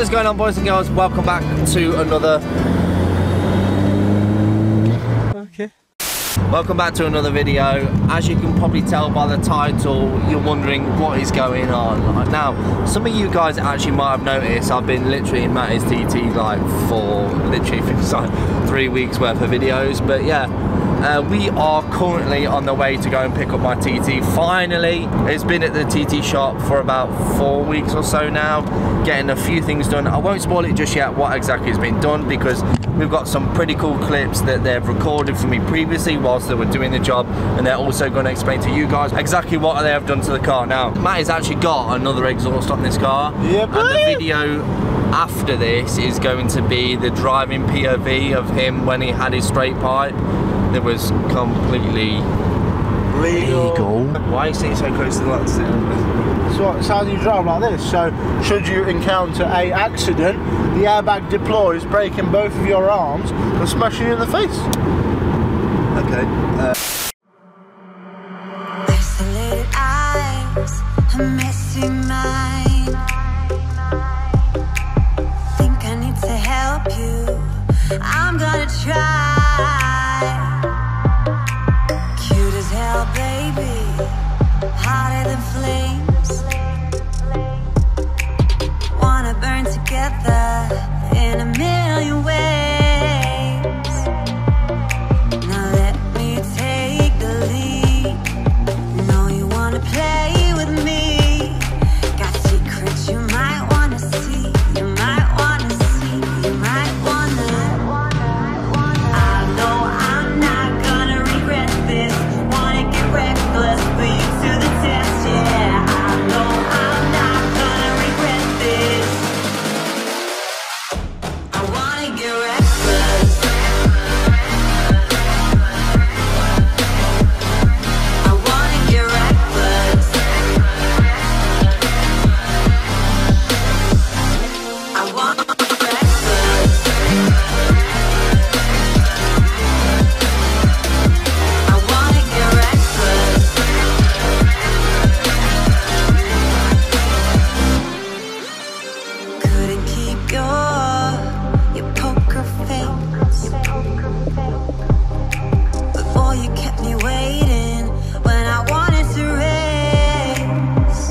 is going on, boys and girls? Welcome back to another... Okay. Welcome back to another video. As you can probably tell by the title, you're wondering what is going on. Now, some of you guys actually might have noticed I've been literally in Matty's TT like for literally like 3 weeks worth of videos. But yeah, we are currently on the way to go and pick up my TT. Finally, it's been at the TT shop for about 4 weeks or so now, getting a few things done. I won't spoil it just yet what exactly has been done, because we've got some pretty cool clips that they've recorded for me previously whilst they were doing the job, and they're also going to explain to you guys exactly what they have done to the car. Now, Matty's actually got another exhaust on this car, and the video after this is going to be the driving POV of him when he had his straight pipe. It was completely legal. Why are you sitting so close to the lights? So it's how you drive like this. So should you encounter a accident, the airbag deploys, breaking both of your arms and smashing you in the face. Okay. Isolated eyes, a missing mind. Think I need to help you. I'm gonna try. Cute as hell, baby, hotter than flames. Wanna burn together in a million ways. Now let me take the lead. Know you wanna play with me. Got secrets you might wanna see. You might wanna see. You might wanna. I know I'm not gonna regret this. Wanna get reckless, put you to the test, yeah. I know I'm not gonna regret this. I wanna get reckless. I wanna get reckless. I wanna get reckless. I wanna get reckless. Couldn't keep your poker face. But boy, you kept me waiting when I wanted to race.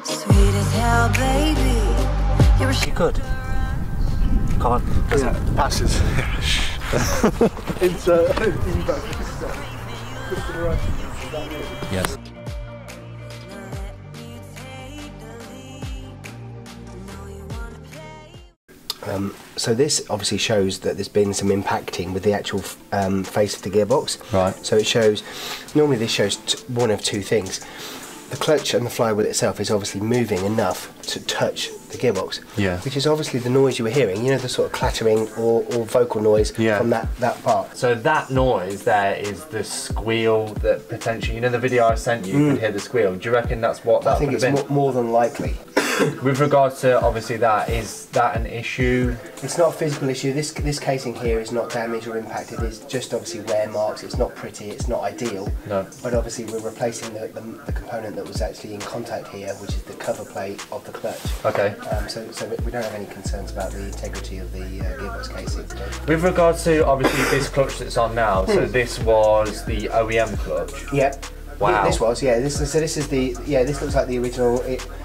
Sweet as hell, baby. You're a You could. Come on. Yeah, passes. Insert. Yes. So this obviously shows that there's been some impacting with the actual face of the gearbox. Right. So it shows, normally this shows one of two things. The clutch and the flywheel itself is obviously moving enough to touch the gearbox. Yeah. Which is obviously the noise you were hearing, you know, the sort of clattering or vocal noise from that part. So that noise there is the squeal that potentially, you know the video I sent you, you could hear the squeal. Do you reckon that's what that I think would have it's been? more than likely. With regards to obviously that, is that an issue? It's not a physical issue. This casing here is not damaged or impacted. It's just obviously wear marks. It's not pretty. It's not ideal. No. But obviously we're replacing the component that was actually in contact here, which is the cover plate of the clutch. Okay. So we don't have any concerns about the integrity of the gearbox casing. With regards to obviously this clutch that's on now, so this was the OEM clutch. Yep. Wow. This was, yeah. This looks like the original.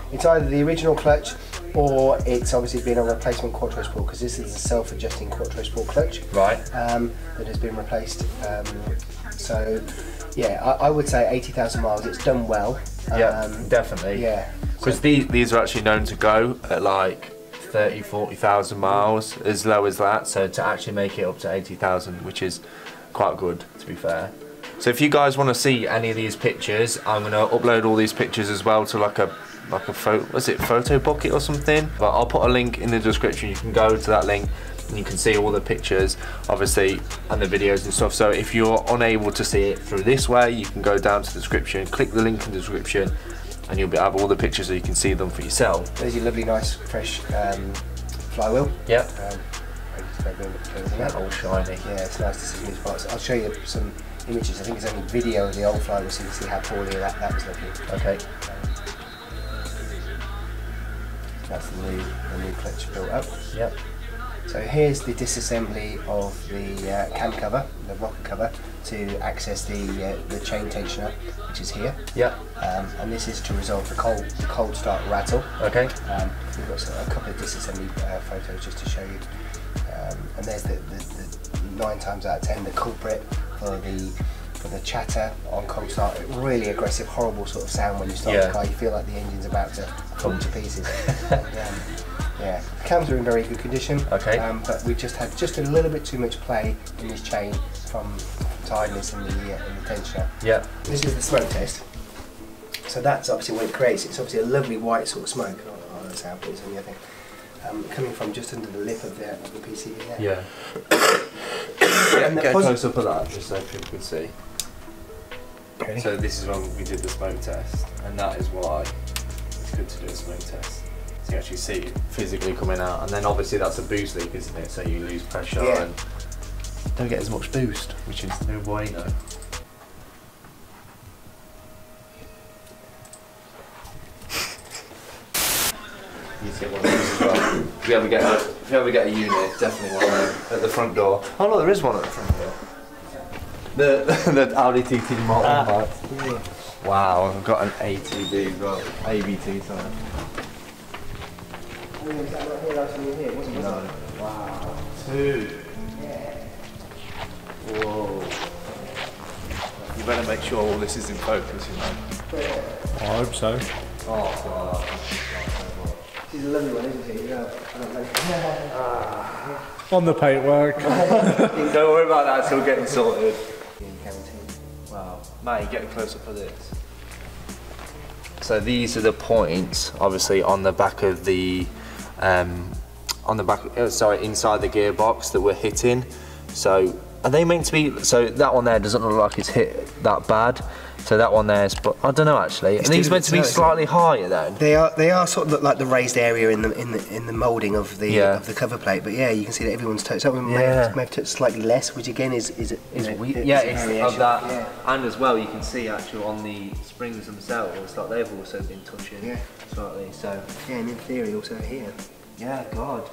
It's either the original clutch or it's obviously been a replacement Quattro Sport, because this is a self-adjusting Quattro Sport clutch. Right. That has been replaced. So yeah, I would say 80,000 miles. It's done well. Yeah, definitely. Yeah. Because these are actually known to go at like 30,000–40,000 miles, as low as that. So to actually make it up to 80,000, which is quite good, to be fair. So if you guys want to see any of these pictures, I'm going to upload all these pictures as well to like a photo bucket or something. But I'll put a link in the description. You can go to that link and you can see all the pictures, obviously, and the videos and stuff. So if you're unable to see it through this way, you can go down to the description, click the link in the description, and you'll have all the pictures so you can see them for yourself. There's your lovely, nice, fresh flywheel. Yep. All shiny. Yeah, it's nice to see these parts. I'll show you some images. I think there's only video of the old flywheel, so you can see how poorly that was looking. Okay. That's the new clutch built up. Yep. So here's the disassembly of the cam cover, the rocker cover, to access the chain tensioner, which is here. Yep. And this is to resolve the cold start rattle. Okay. We've got a couple of disassembly photos just to show you. And there's the 9 times out of 10 the culprit for the chatter on cold start. Really aggressive, horrible sort of sound when you start the car. You feel like the engine's about to come to pieces. Yeah, the cams are in very good condition. Okay. But we've just had just a little bit too much play in this chain from tiredness in the tensioner. Yeah. This is the smoke test. So that's obviously when it creates. It's obviously a lovely white sort of smoke. Oh, that's how it is on the other thing. Coming from just under the lip of the PCB there. Yeah. Get a close up of that just so people can see. Ready? So this is when we did the smoke test, and that is why it's good to do a smoke test. So you actually see it physically coming out, and then obviously that's a boost leak, isn't it? So you lose pressure and don't get as much boost, which is no bueno. You need to get one of these as well. If you ever get a unit, definitely one of them at the front door. Oh no, there is one at the front door. The Audi TT Model Wow, I've got an ATV as well. ABT, sorry. Is that right here, that's in here? What's it? No. Wow. 2. Yeah. Whoa. You better make sure all this is in focus, you know. I hope so. Oh, God. She's a lovely one, isn't she? Yeah. On the paintwork. Don't worry about that, it's all getting sorted. Guaranteed. Wow. Matty, get a close up of this. So these are the points, obviously, on the back of the, inside the gearbox that we're hitting. So are they meant to be? So that one there doesn't look like it's hit that bad. So that one there's, but I don't know actually. Are these meant to be slightly higher then? They are sort of look like the raised area in the moulding of the cover plate. But yeah, you can see that everyone's touched. Some may have touched slightly less, which again is weird. Yeah, it's of that, and as well you can see actually on the springs themselves, like they've also been touching slightly. So yeah, and in theory also here. Yeah, God.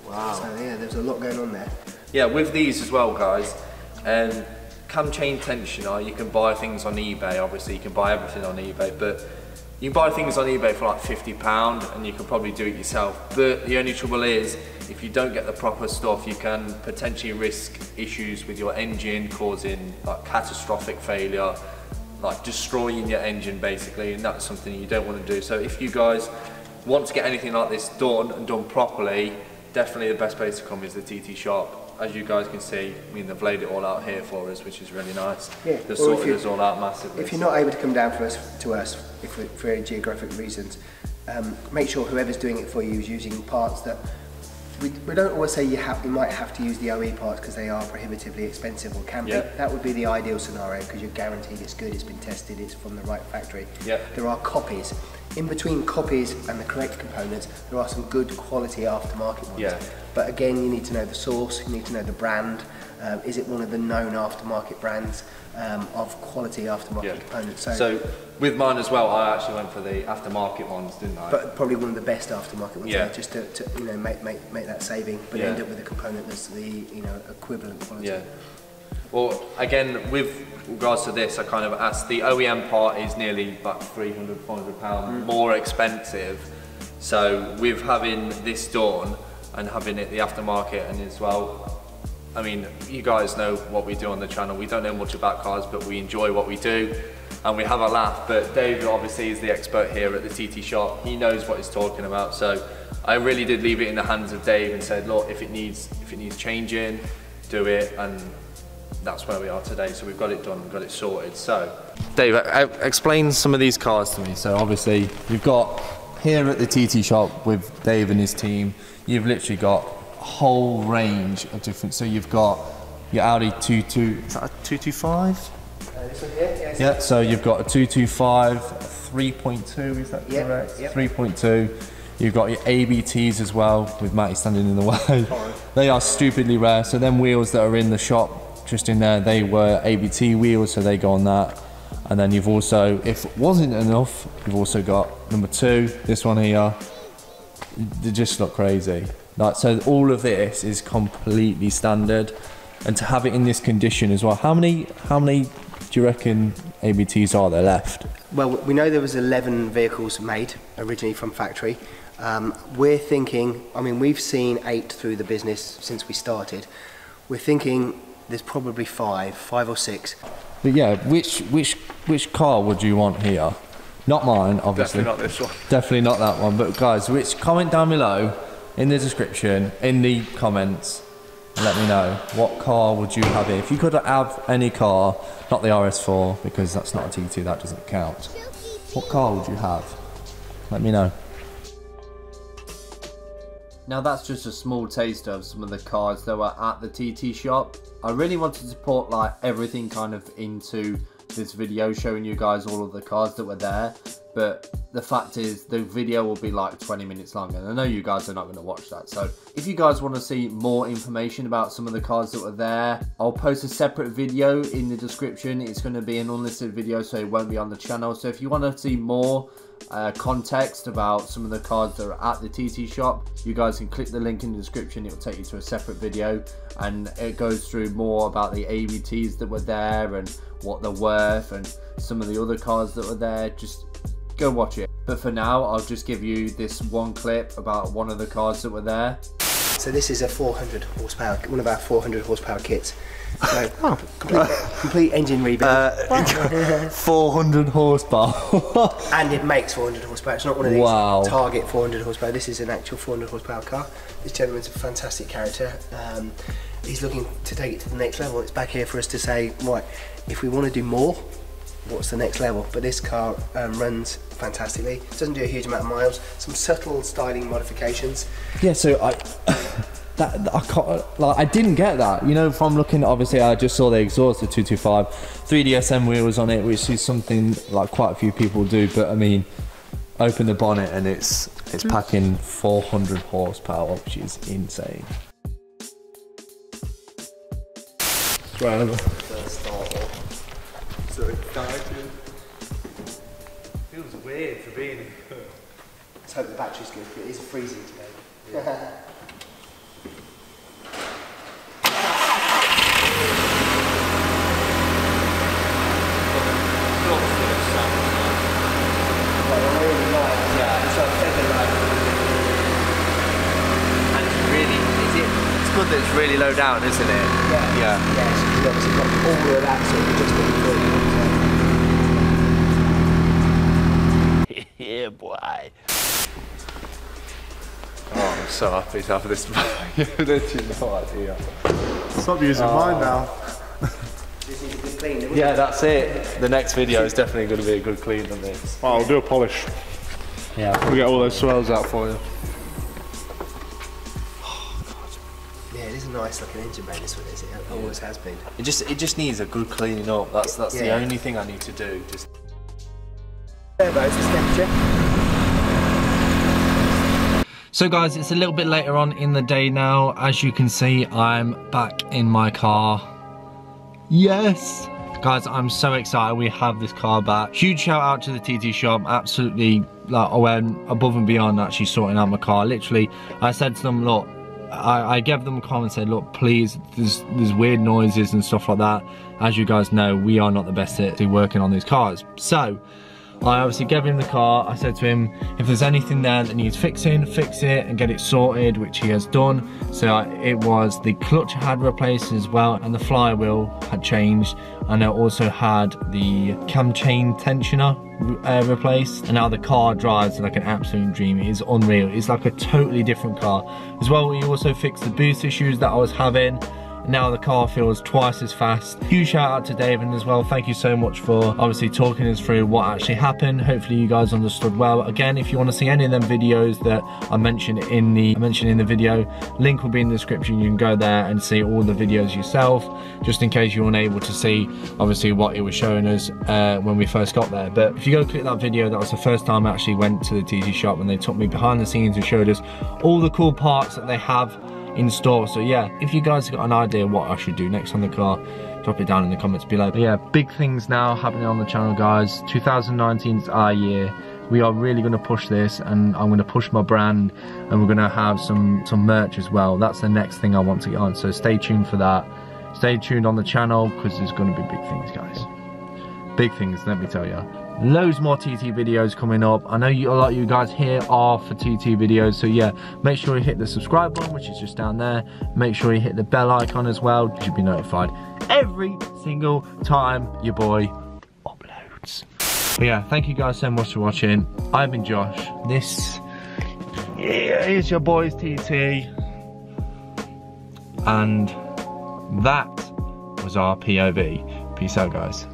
Wow. So yeah, there's a lot going on there. Yeah, with these as well, guys. Cam chain tensioner, you can buy things on eBay. Obviously, you can buy everything on eBay, but you can buy things on eBay for like £50 and you can probably do it yourself. But the only trouble is, if you don't get the proper stuff, you can potentially risk issues with your engine, causing like catastrophic failure, like destroying your engine basically, and that's something you don't want to do. So if you guys want to get anything like this done and done properly, definitely the best place to come is the TT shop. As you guys can see, I mean, they've laid it all out here for us, which is really nice. Yeah. They've sorted us all out massively. If you're not able to come down to us for geographic reasons, make sure whoever's doing it for you is using parts that we don't always say you might have to use the OE parts because they are prohibitively expensive or can be. That would be the ideal scenario because you're guaranteed it's good, it's been tested, it's from the right factory. There are copies. In between copies and the correct components, there are some good quality aftermarket ones. But again, you need to know the source, you need to know the brand. Is it one of the known aftermarket brands of quality aftermarket components? So with mine as well, I actually went for the aftermarket ones, didn't I? But probably one of the best aftermarket ones, just to you know make that saving, but end up with a component that's the equivalent quality. Well, again, with regards to this, I kind of asked, the OEM part is nearly about £300, £400 more expensive. So with having this done and having it the aftermarket and as well, I mean, you guys know what we do on the channel. We don't know much about cars, but we enjoy what we do and we have a laugh. But Dave obviously is the expert here at the TT shop. He knows what he's talking about. So I really did leave it in the hands of Dave and said, look, if it needs changing, do it. And that's where we are today. So we've got it done, we've got it sorted. So Dave, explain some of these cars to me. So obviously you've got here at the TT shop with Dave and his team, you've literally got a whole range of different, so you've got your Audi 225? This one here, yeah, so you've got a 225, 3.2, is that correct? 3.2. You've got your ABTs as well, with Matty standing in the way. They are stupidly rare. So them wheels that are in the shop, just in there, they were ABT wheels, so they go on that. And then you've also, if it wasn't enough, you've also got number 2, this one here. they just look crazy. Like, so all of this is completely standard, and to have it in this condition as well. How many do you reckon ABTs are there left? Well, we know there was 11 vehicles made originally from factory. We're thinking, I mean, we've seen 8 through the business since we started. We're thinking there's probably 5 or 6. But yeah, which car would you want here? Not mine, obviously. Definitely not this one. Definitely not that one. But guys, comment down below in the description, in the comments, and let me know what car would you have here. If you could have any car, not the RS4 because that's not a TT, that doesn't count. What car would you have? Let me know. Now that's just a small taster of some of the cars that were at the TT shop. I really wanted to put like everything kind of into this video, showing you guys all of the cars that were there, but the fact is the video will be like 20 minutes long, and I know you guys are not going to watch that. So if you guys want to see more information about some of the cars that were there, I'll post a separate video in the description. It's going to be an unlisted video, so it won't be on the channel. So if you want to see more context about some of the cars that are at the TT shop, you guys can click the link in the description. It will take you to a separate video, and it goes through more about the ABTs that were there and what they're worth and some of the other cars that were there. Just go watch it. But for now, I'll just give you this one clip about one of the cars that were there. So this is a 400 horsepower, one of our 400 horsepower kits. So complete engine rebuild. 400 horsepower. And it makes 400 horsepower. It's not one of these target 400 horsepower. This is an actual 400 horsepower car. This gentleman's a fantastic character. He's looking to take it to the next level. It's back here for us to say, right, if we want to do more, what's the next level? But this car runs fantastically. It doesn't do a huge amount of miles. Some subtle styling modifications. Yeah, so I didn't get that. You know, from looking, obviously I just saw the exhaust, the 225, 3DSM wheels on it, which is something like quite a few people do. But I mean, open the bonnet and it's packing 400 horsepower, which is insane. So excited. Feels weird to be in. Let's hope the battery's good, but it is freezing today. Yeah. It's good that it's really low down, isn't it? Yeah. Yeah, it's obviously got all of that sort of just Yeah, boy. Oh, I'm so happy to have this bike. You literally no idea. Stop using mine now. This needs a good clean. Yeah, that's it. The next video is definitely going to be a good clean on this. Well, I'll do a polish. Yeah. We'll get all those swells out for you. Yeah, it is a nice looking engine bay, this one, is it? It always has been. It just needs a good cleaning up. That's the only thing I need to do. Just. Turbos, the temperature. So guys, it's a little bit later on in the day now. As you can see, I'm back in my car. Yes! Guys, I'm so excited we have this car back. Huge shout out to the TT shop. Absolutely, like, I went above and beyond actually sorting out my car. Literally, I said to them, look, I gave them a call and said, look, please, there's weird noises and stuff like that. As you guys know, we are not the best at working on these cars. So, I obviously gave him the car. I said to him, if there's anything there that needs fixing, fix it and get it sorted, which he has done. So it was the clutch I had replaced as well, and the flywheel had changed, and I also had the cam chain tensioner replaced, and now the car drives like an absolute dream. It is unreal. It's like a totally different car. As well, we also fixed the boost issues that I was having. Now the car feels twice as fast. Huge shout out to David as well. Thank you so much for obviously talking us through what actually happened. Hopefully you guys understood well. Again, if you want to see any of them videos that I mentioned in the video, link will be in the description. You can go there and see all the videos yourself, just in case you weren't able to see obviously what it was showing us when we first got there. But if you go click that video, that was the first time I actually went to the TT shop, and they took me behind the scenes and showed us all the cool parts that they have in store. So yeah, if you guys have got an idea what I should do next on the car, drop it down in the comments below. But yeah, big things now happening on the channel, guys. 2019 is our year. we are really going to push this, and I'm going to push my brand, and we're going to have some merch as well. That's the next thing I want to get on, so stay tuned for that. Stay tuned on the channel, because there's going to be big things, guys. Big things, let me tell you. Loads more TT videos coming up. I know a lot of you guys here are for TT videos, so yeah, make sure you hit the subscribe button, which is just down there. Make sure you hit the bell icon as well. You should be notified every single time your boy uploads. But yeah, thank you guys so much for watching. I've been Josh. This is your boy's TT. And that was our POV. Peace out, guys.